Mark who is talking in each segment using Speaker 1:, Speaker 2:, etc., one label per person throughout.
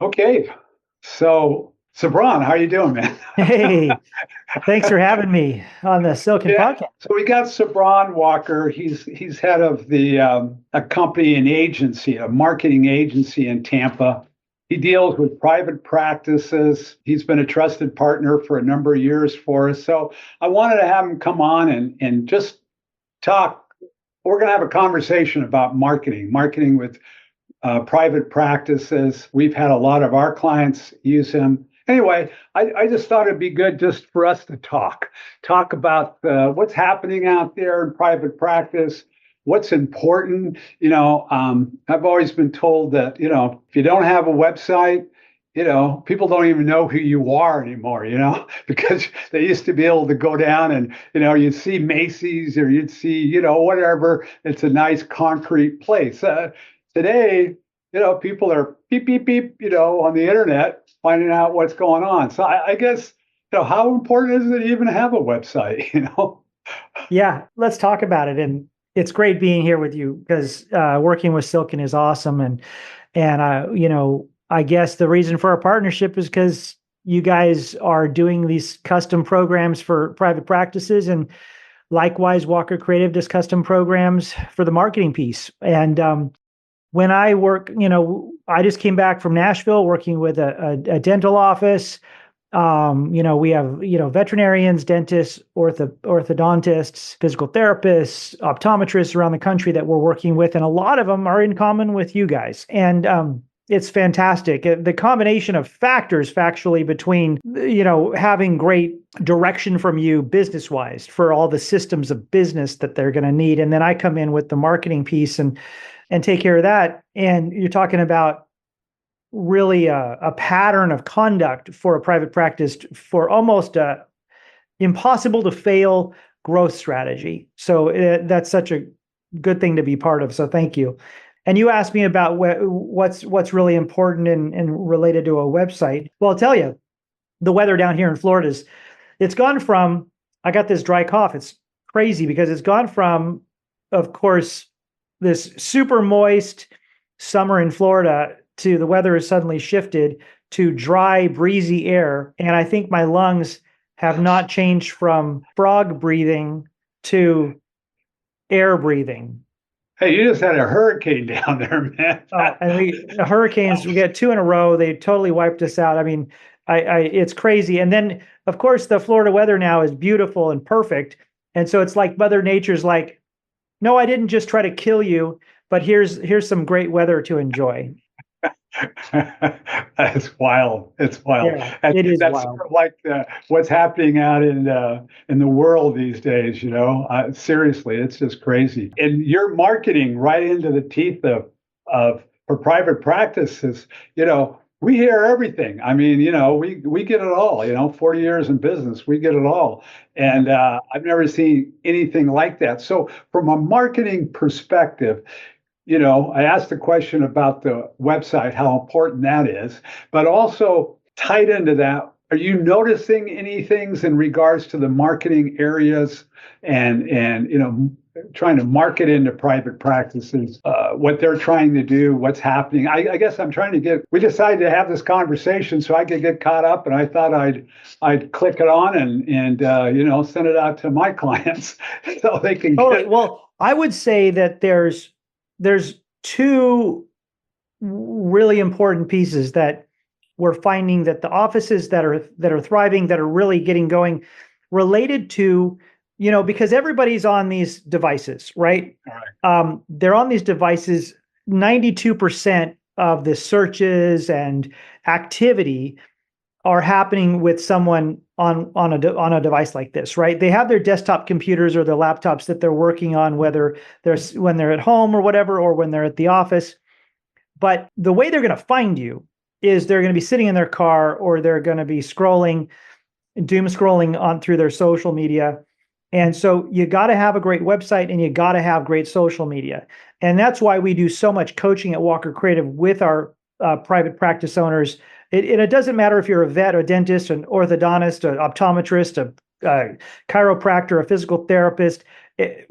Speaker 1: Okay, so Cebron, how you doing, man?
Speaker 2: Hey, thanks for having me on the Silkin
Speaker 1: Yeah,
Speaker 2: podcast.
Speaker 1: so we got Cebron Walker. He's head of the a company, an agency, a marketing agency in Tampa. He deals with private practices. He's been a trusted partner for a number of years for us. So I wanted to have him come on and just talk. We're going to have a conversation about marketing with private practices. We've had a lot of our clients use him. Anyway, I just thought it'd be good just for us to talk about what's happening out there in private practice, what's important. I've always been told that, if you don't have a website, people don't even know who you are anymore, because they used to be able to go down and, you'd see Macy's or you'd see, whatever. It's a nice concrete place. Today, people are beep, beep, beep, on the internet finding out what's going on. So I guess, how important is it to even have a website,
Speaker 2: Yeah, let's talk about it. And it's great being here with you because working with Silkin is awesome. And I guess the reason for our partnership is because you guys are doing these custom programs for private practices, and likewise, Walker Kreative does custom programs for the marketing piece. And when I work, I just came back from Nashville working with a dental office. We have, veterinarians, dentists, orthodontists, physical therapists, optometrists around the country that we're working with. And a lot of them are in common with you guys. And it's fantastic. The combination of factors factually between, having great direction from you business wise for all the systems of business that they're going to need. And then I come in with the marketing piece and take care of that. And you're talking about really a pattern of conduct for a private practice for almost a impossible to fail growth strategy. So that's such a good thing to be part of. So thank you. And you asked me about what's really important and related to a website. Well, I'll tell you, the weather down here in Florida it's gone from, I got this dry cough. It's crazy because it's gone from, of course, this super moist summer in Florida to the weather has suddenly shifted to dry, breezy air. And I think my lungs have not changed from frog breathing to air breathing.
Speaker 1: Hey, you just had a hurricane down there, man.
Speaker 2: The hurricanes, we get two in a row. They totally wiped us out. I mean, it's crazy. And then, of course, the Florida weather now is beautiful and perfect. And so it's like Mother Nature's like, no, I didn't just try to kill you, but here's some great weather to enjoy.
Speaker 1: That's wild. It's wild.
Speaker 2: Yeah, it is
Speaker 1: That's sort
Speaker 2: wild.
Speaker 1: of like what's happening out in the world these days. Seriously, it's just crazy. And you're marketing right into the teeth of for private practices. We hear everything. I mean, we get it all. 40 years in business, we get it all. And I've never seen anything like that. So, from a marketing perspective, I asked the question about the website, how important that is, but also tied into that, are you noticing any things in regards to the marketing areas and trying to market into private practices, what they're trying to do, what's happening? I guess I'm trying to we decided to have this conversation so I could get caught up, and I thought I'd click it on and send it out to my clients so they can
Speaker 2: Totally.
Speaker 1: get.
Speaker 2: Well, I would say that there's two really important pieces that we're finding that the offices that are thriving, that are really getting going, related to, because everybody's on these devices, right? They're on these devices. 92% of the searches and activity are happening with someone on a device like this, right? They have their desktop computers or their laptops that they're working on, whether when they're at home or whatever, or when they're at the office. But the way they're going to find you is they're going to be sitting in their car, or they're going to be doom scrolling on through their social media. And so you got to have a great website and you got to have great social media. And that's why we do so much coaching at Walker Creative with our private practice owners. It doesn't matter if you're a vet, a dentist, an orthodontist, an optometrist, a chiropractor, a physical therapist,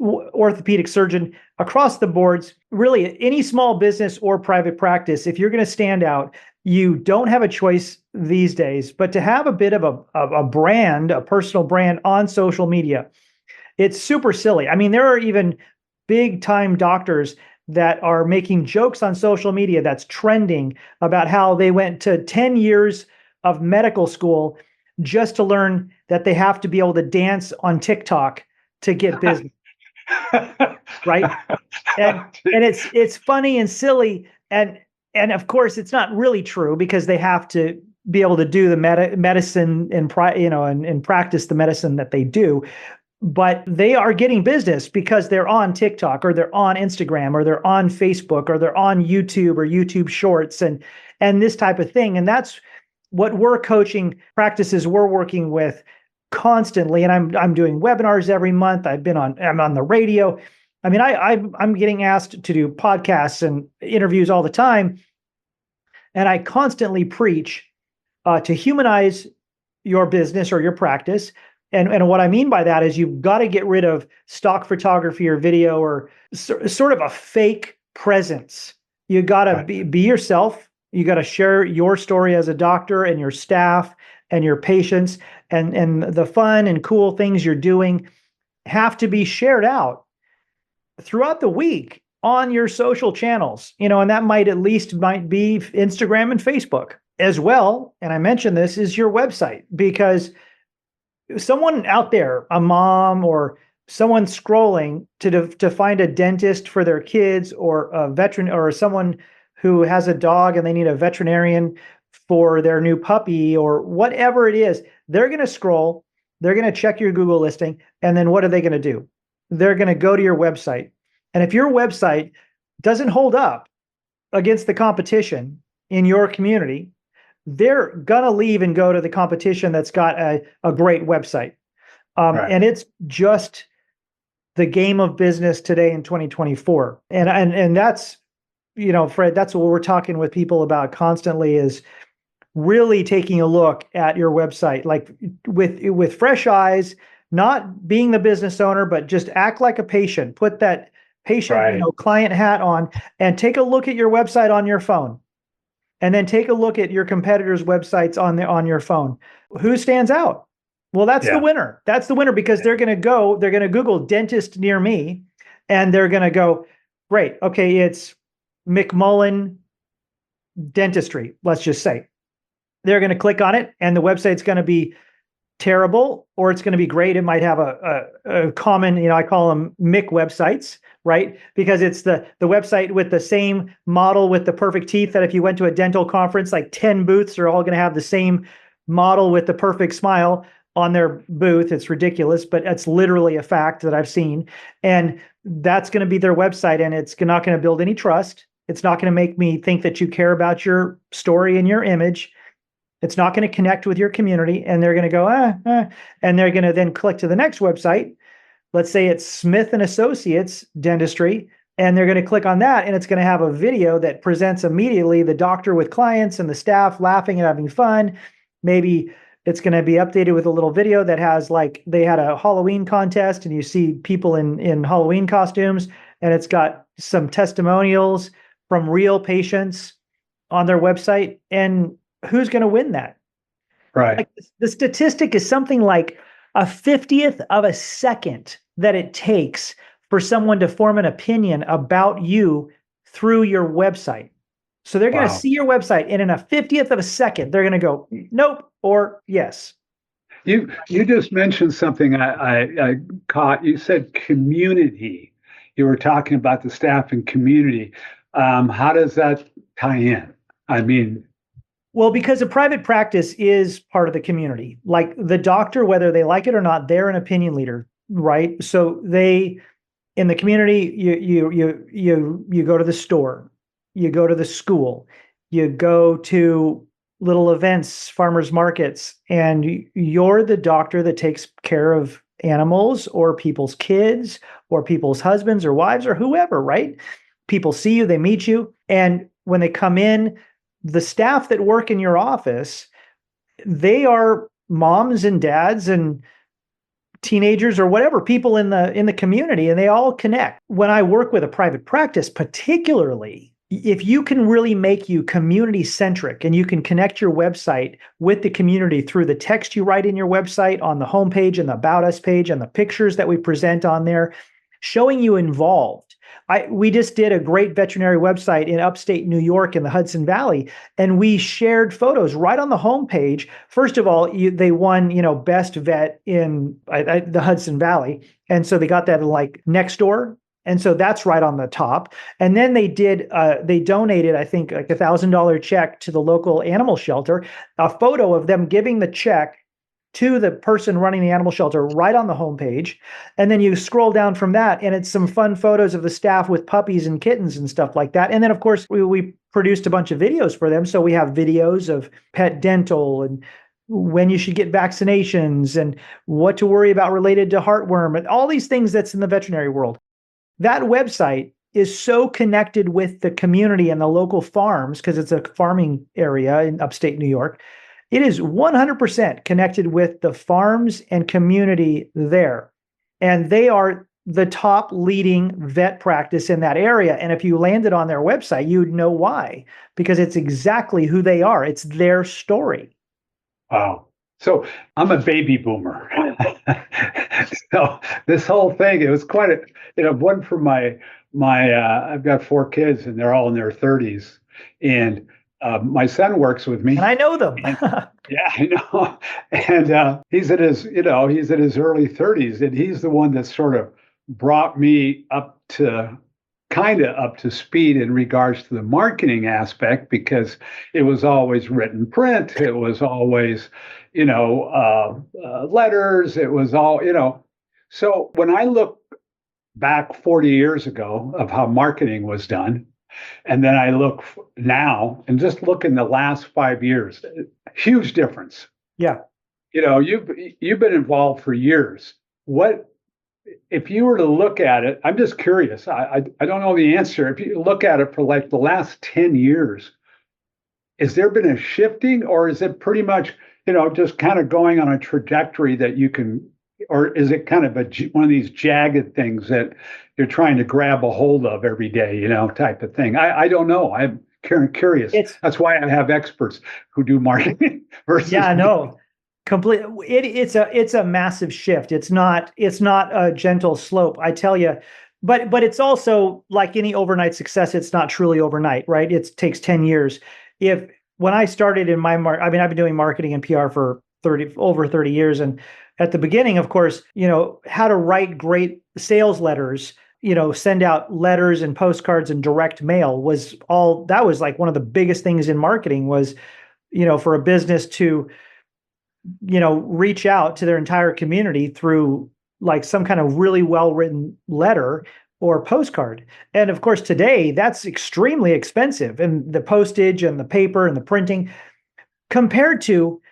Speaker 2: orthopedic surgeon, across the boards, really any small business or private practice. If you're going to stand out you don't have a choice these days, but to have a bit of a brand, a personal brand on social media, it's super silly. I mean, there are even big time doctors that are making jokes on social media that's trending about how they went to 10 years of medical school just to learn that they have to be able to dance on TikTok to get business, right? And it's funny and silly, and of course it's not really true because they have to be able to do the medicine and and practice the medicine that they do, but they are getting business because they're on TikTok or they're on Instagram or they're on Facebook or they're on YouTube or YouTube Shorts and this type of thing. And that's what we're coaching practices we're working with constantly. And I'm doing webinars every month. I'm on the radio. I mean, I'm getting asked to do podcasts and interviews all the time. And I constantly preach to humanize your business or your practice. And what I mean by that is you've got to get rid of stock photography or video or sort of a fake presence. You got to be yourself. You got to share your story as a doctor and your staff and your patients, and the fun and cool things you're doing have to be shared out throughout the week on your social channels, and that might be Instagram and Facebook as well. And I mentioned this is your website, because someone out there, a mom or someone scrolling to find a dentist for their kids, or a veteran, or someone who has a dog and they need a veterinarian for their new puppy or whatever it is, they're going to scroll, they're going to check your Google listing, and then what are they going to do? They're going to go to your website. And if your website doesn't hold up against the competition in your community, they're going to leave and go to the competition that's got a great website. And it's just the game of business today in 2024. And that's, Fred, that's what we're talking with people about constantly, is really taking a look at your website, like with fresh eyes, not being the business owner, but just act like a patient, put that patient, client hat on, and take a look at your website on your phone. And then take a look at your competitors' websites on your phone. Who stands out? Well, that's the winner. That's the winner, because they're going to Google dentist near me, and they're going to go, great, okay, it's McMullen Dentistry, let's just say. They're going to click on it, and the website's going to be terrible, or it's going to be great. It might have a common, I call them Mick websites, right? Because it's the website with the same model with the perfect teeth, that if you went to a dental conference, like 10 booths are all going to have the same model with the perfect smile on their booth. It's ridiculous, but it's literally a fact that I've seen. And that's going to be their website, and it's not going to build any trust. It's not going to make me think that you care about your story and your image. It's not going to connect with your community, and they're going to go, and they're going to then click to the next website. Let's say it's Smith and Associates Dentistry, and they're going to click on that, and it's going to have a video that presents immediately the doctor with clients and the staff laughing and having fun. Maybe it's going to be updated with a little video that has, like, they had a Halloween contest, and you see people in Halloween costumes, and it's got some testimonials from real patients on their website. And who's going to win that?
Speaker 1: Right.
Speaker 2: Like, the statistic is something like a 50th of a second that it takes for someone to form an opinion about you through your website. So they're going to see your website, and in a 50th of a second, they're going to go, nope, or yes.
Speaker 1: You just mentioned something I caught. You said community. You were talking about the staff and community. How does that tie in? I mean,
Speaker 2: well, because a private practice is part of the community. Like the doctor, whether they like it or not, they're an opinion leader, right? So in the community, you go to the store, you go to the school, you go to little events, farmers markets, and you're the doctor that takes care of animals or people's kids or people's husbands or wives or whoever, right? People see you, they meet you, and when they come in, the staff that work in your office, they are moms and dads and teenagers or whatever, people in the community, and they all connect. When I work with a private practice, particularly, if you can really make you community centric and you can connect your website with the community through the text you write in your website on the homepage and the About Us page and the pictures that we present on there, showing you involved. We just did a great veterinary website in upstate New York in the Hudson Valley, and we shared photos right on the homepage. First of all, they won, best vet in the Hudson Valley, and so they got that like next door. And so that's right on the top. And then they donated, I think, like $1,000 check to the local animal shelter, a photo of them giving the check to the person running the animal shelter right on the homepage. And then you scroll down from that, and it's some fun photos of the staff with puppies and kittens and stuff like that. And then, of course, we produced a bunch of videos for them. So we have videos of pet dental and when you should get vaccinations and what to worry about related to heartworm and all these things that's in the veterinary world. That website is so connected with the community and the local farms because it's a farming area in upstate New York. It is 100% connected with the farms and community there. And they are the top leading vet practice in that area. And if you landed on their website, you'd know why, because it's exactly who they are. It's their story.
Speaker 1: Wow. So I'm a baby boomer. So this whole thing, it was quite one for my I've got 4 kids and they're all in their 30s. And my son works with me.
Speaker 2: And I know them.
Speaker 1: Yeah, I know. And he's at his early 30s, and he's the one that sort of brought me up to speed in regards to the marketing aspect, because it was always written print. It was always, letters. It was all. So when I look back 40 years ago of how marketing was done, and then I look now and just look in the last 5 years, huge difference.
Speaker 2: Yeah.
Speaker 1: You've been involved for years. What, if you were to look at it, I'm just curious. I don't know the answer. If you look at it for like the last 10 years, has there been a shifting, or is it pretty much, just kind of going on a trajectory that you can, or is it kind of one of these jagged things that you're trying to grab a hold of every day, type of thing? I don't know. I'm curious. That's why I have experts who do marketing versus.
Speaker 2: Yeah, no, complete. It's a massive shift. It's not a gentle slope, I tell you. But it's also like any overnight success. It's not truly overnight, right? It takes 10 years. When I started in I've been doing marketing and PR for over 30 years, and at the beginning, of course, how to write great sales letters, send out letters and postcards and direct mail that was like one of the biggest things in marketing was, for a business to, reach out to their entire community through like some kind of really well-written letter or postcard. And of course, today that's extremely expensive, and the postage and the paper and the printing compared to,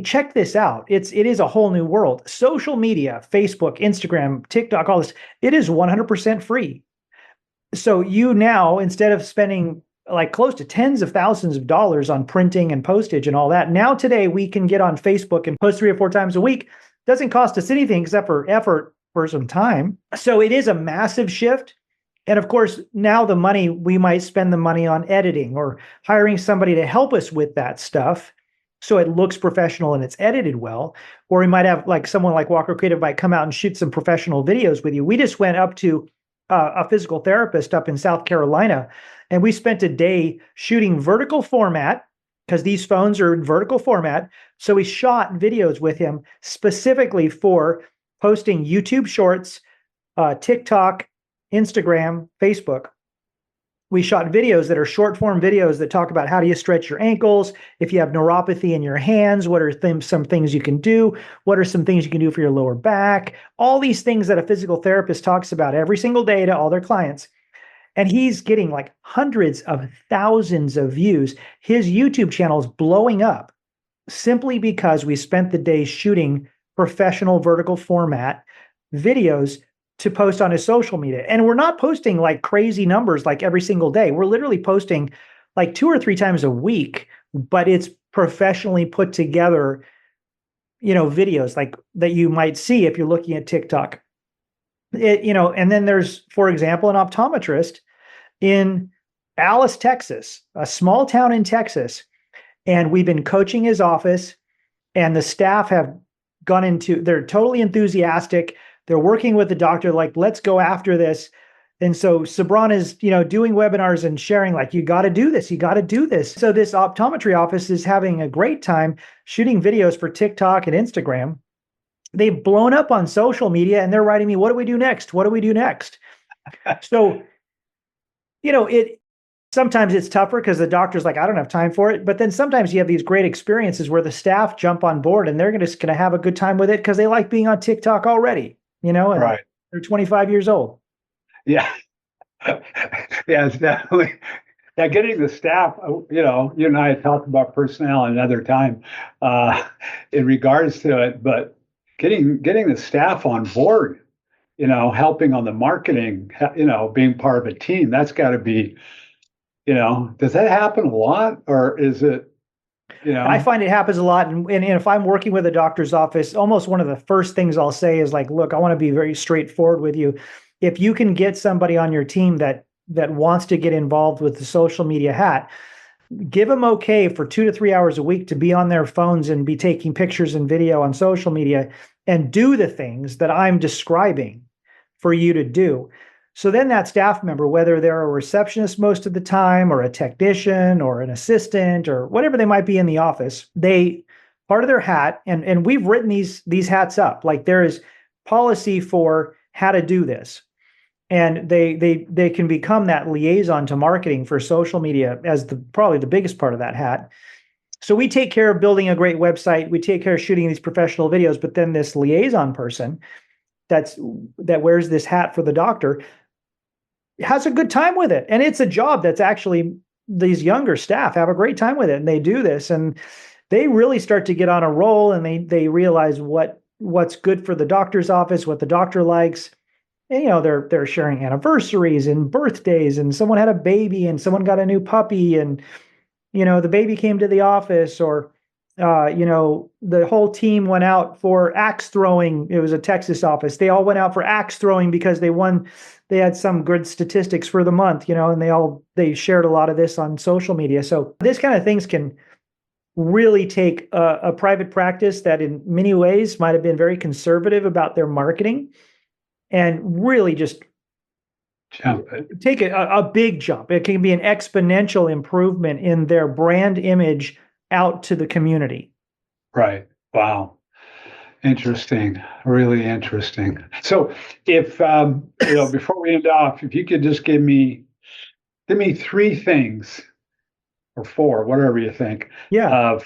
Speaker 2: check this out. It is a whole new world. Social media, Facebook, Instagram, TikTok, all this, it is 100% free. So you now, instead of spending like close to tens of thousands of dollars on printing and postage and all that, now today we can get on Facebook and post 3 or 4 times a week. Doesn't cost us anything except for effort for some time. So it is a massive shift. And of course, now we might spend the money on editing or hiring somebody to help us with that stuff, so it looks professional and it's edited well. Or we might have like someone like Walker Kreative might come out and shoot some professional videos with you. We just went up to a physical therapist up in South Carolina, and we spent a day shooting vertical format, because these phones are in vertical format. So we shot videos with him specifically for posting YouTube shorts, TikTok, Instagram, Facebook. We shot videos that are short form videos that talk about how do you stretch your ankles. If you have neuropathy in your hands, what are some things you can do? What are some things you can do for your lower back? All these things that a physical therapist talks about every single day to all their clients. And he's getting like hundreds of thousands of views. His YouTube channel is blowing up simply because we spent the day shooting professional vertical format videos to post on his social media. And we're not posting like crazy numbers like every single day. We're literally posting like 2 or 3 times a week, but it's professionally put together, videos like that you might see if you're looking at TikTok. And then there's, for example, an optometrist in Alice, Texas, a small town in Texas. And we've been coaching his office, and the staff have gone into, they're totally enthusiastic. They're working with the doctor, like, let's go after this. And so Cebron is, doing webinars and sharing, like, you got to do this. You got to do this. So this optometry office is having a great time shooting videos for TikTok and Instagram. They've blown up on social media, and they're writing me, what do we do next? What do we do next? So, sometimes it's tougher because the doctor's like, I don't have time for it. But then sometimes you have these great experiences where the staff jump on board and they're just going to have a good time with it because they like being on TikTok already, and
Speaker 1: Right.
Speaker 2: they're 25 years old.
Speaker 1: Yeah. Yeah, it's definitely. Yeah, getting the staff, you and I had talked about personnel another time in regards to it, but getting the staff on board, helping on the marketing, being part of a team, that's got to be, does that happen a lot, or is it,
Speaker 2: I find it happens a lot. And if I'm working with a doctor's office, almost one of the first things I'll say is like, look, I want to be very straightforward with you. If you can get somebody on your team that wants to get involved with the social media hat, give them okay for 2 to 3 hours a week to be on their phones and be taking pictures and video on social media and do the things that I'm describing for you to do. So then that staff member, whether they're a receptionist most of the time or a technician or an assistant or whatever they might be in the office, part of their hat, and we've written these hats up, like there is policy for how to do this. And they can become that liaison to marketing for social media as probably the biggest part of that hat. So we take care of building a great website. We take care of shooting these professional videos, but then this liaison person that wears this hat for the doctor has a good time with it. And it's a job that's actually, these younger staff have a great time with it, and they do this, and they really start to get on a roll, and they realize what's good for the doctor's office, what the doctor likes. And, they're sharing anniversaries and birthdays, and someone had a baby and someone got a new puppy, and, the baby came to the office, or, the whole team went out for axe throwing. It was a Texas office. They all went out for axe throwing because they had some good statistics for the month, and they shared a lot of this on social media. So this kind of things can really take a private practice that in many ways might have been very conservative about their marketing and really just take a big jump. It can be an exponential improvement in their brand image out to the community.
Speaker 1: Right. Wow. Interesting. Really interesting. So if, before we end off, if you could just give me 3 things or 4, whatever you think.
Speaker 2: Yeah.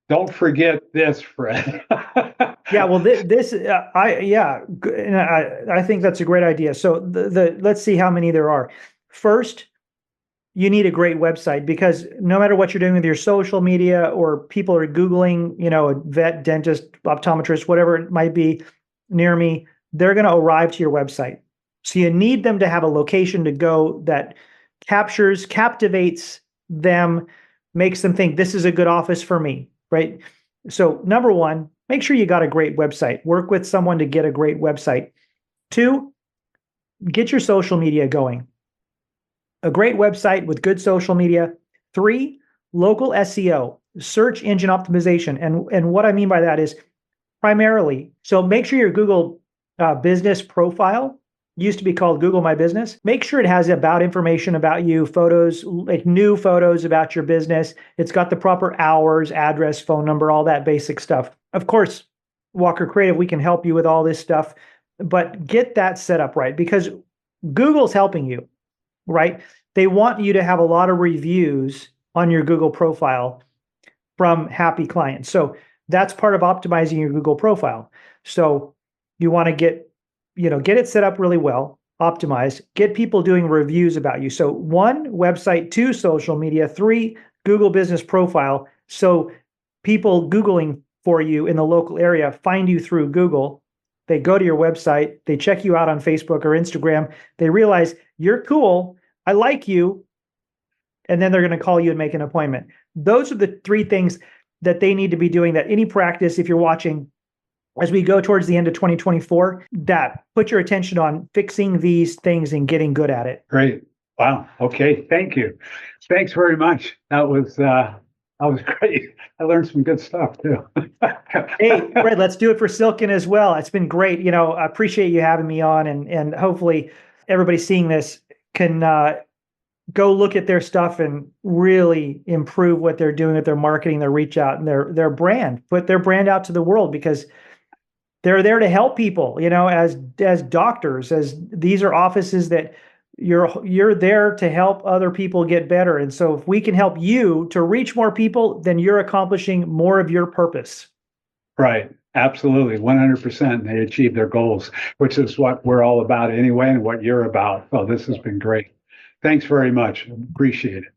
Speaker 1: Don't forget this, Fred.
Speaker 2: Yeah. Well, I think that's a great idea. So let's see how many there are. First, you need a great website, because no matter what you're doing with your social media, or people are Googling, a vet, dentist, optometrist, whatever it might be near me, they're going to arrive to your website. So you need them to have a location to go that captivates them, makes them think this is a good office for me, right? So number 1, make sure you got a great website. Work with someone to get a great website. 2, get your social media going. A great website with good social media. 3, local SEO, search engine optimization. And what I mean by that is primarily, so make sure your Google business profile, used to be called Google My Business, make sure it has about information about you, photos, like new photos about your business. It's got the proper hours, address, phone number, all that basic stuff. Of course, Walker Kreative, we can help you with all this stuff, but get that set up right, because Google's helping you, right? They want you to have a lot of reviews on your Google profile from happy clients. So that's part of optimizing your Google profile. So you want to get it set up really well, optimized, get people doing reviews about you. So 1, website, 2, social media, 3, Google business profile. So people Googling for you in the local area find you through Google. They go to your website, they check you out on Facebook or Instagram. They realize you're cool, I like you, and then they're going to call you and make an appointment. Those are the 3 things that they need to be doing, that any practice, if you're watching, as we go towards the end of 2024, that put your attention on fixing these things and getting good at it.
Speaker 1: Great. Wow. Okay. Thank you. Thanks very much. That was great. I learned some good stuff too.
Speaker 2: Hey, Fred, let's do it for Silkin as well. It's been great. I appreciate you having me on, and hopefully everybody seeing this can go look at their stuff and really improve what they're doing with their marketing, their reach out, and their brand. Put their brand out to the world because they're there to help people. As doctors, as these are offices that you're there to help other people get better. And so if we can help you to reach more people, then you're accomplishing more of your purpose.
Speaker 1: Right. Absolutely. 100%. They achieve their goals, which is what we're all about anyway, and what you're about. So this has been great. Thanks very much. Appreciate it.